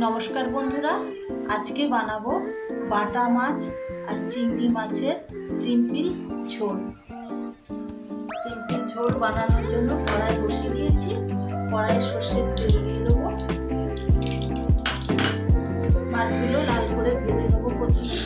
নমস্কার বন্ধুরা, আজকে বানাবো বাটা মাছ আর চিংড়ি মাছের সিম্পল ঝোল। সিম্পল ঝোল বানানোর জন্য কড়াই বসিয়ে দিয়েছি। কড়াইয়ে সর্ষের তেল দিয়ে দেবো। মাছগুলো লাল করে ভেজে নেবো প্রথমে।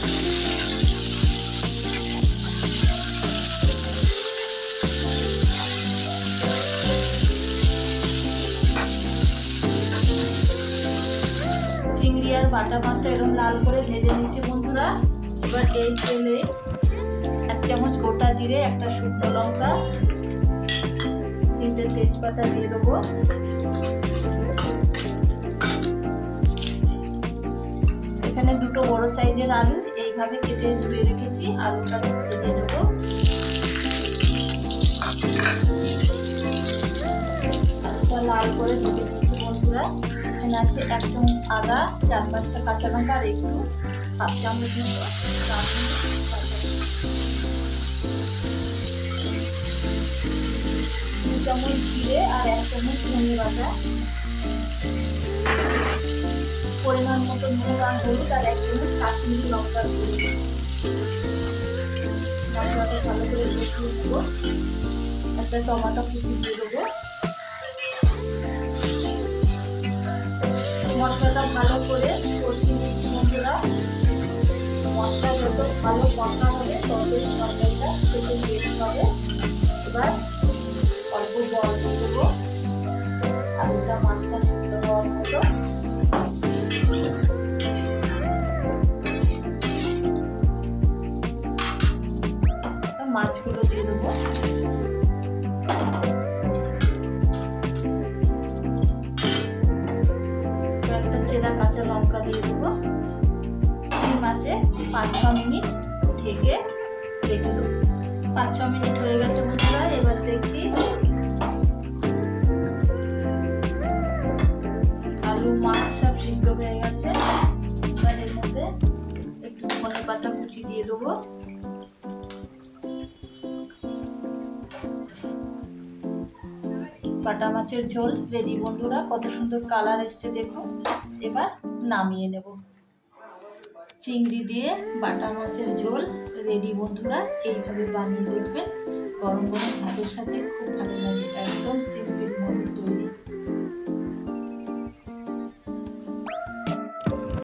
চিংড়ি আর বাটা মাছটা এরকম লাল করে ভেজে নিচ্ছি বন্ধুরা। এবার এই তেলে 1 চামচ গোটা জিরে, একটা শুকনো লঙ্কা, 3টে তেজপাতা দিয়ে দেবো। এখানে 2টো বড় সাইজের আলু এইভাবে কেটে ধুয়ে রেখেছি। আলুটা ভেজে নেবো। আলুটা লাল করে ভেজে নিচ্ছি বন্ধুরা। এখানে আছে 1 চামচ আদা, 4-5টা কাঁচা লঙ্কা আর একটু 1/2 চামচ মতো রসুন, 2 চামচ জিরে আর 1 চামচ ধনে বাটা, পরিমাণ মতো নুন আর হলুদ আর 1 চামচ কাশ্মীরি লঙ্কার গুঁড়ো। মশলাটা ভালো করে কষিয়ে দেবো। একটা টমেটো কুচি দিয়ে দেবো। মশলাটা ভালো করে কষিয়ে নিচ্ছি বন্ধুরা। মশলা যত ভালো কষা হবে ততই তরকারিটা খেতে টেস্ট হবে। এবার অল্প জল দিয়ে দেবো। আলুটা মাছটা সিদ্ধ হওয়ার মতো। মাছগুলো দিয়ে দেবো। একটা চেরা কাঁচা লঙ্কা দিয়ে দেবো। সিম আছে 5-6 মিনিট ঢেকে রেখে দেবো। 5-6 মিনিট হয়ে গেছে বন্ধুরা। এবার দেখি আলু মাছ সব সিদ্ধ হয়ে গেছে। এবার এর মধ্যে একটু ধনে পাতা কুচি দিয়ে দেবো। বাটা মাছের ঝোল রেডি বন্ধুরা। কত সুন্দর কালার এসছে দেখুন। এবার নামিয়ে নেব। চিংড়ি দিয়ে বাটা মাছের ঝোল রেডি বন্ধুরা। এইভাবে বানিয়ে দেখবেন, গরম গরম ভাতের সাথে খুব ভালো লাগে। একদম সিম্পল মতো তৈরি।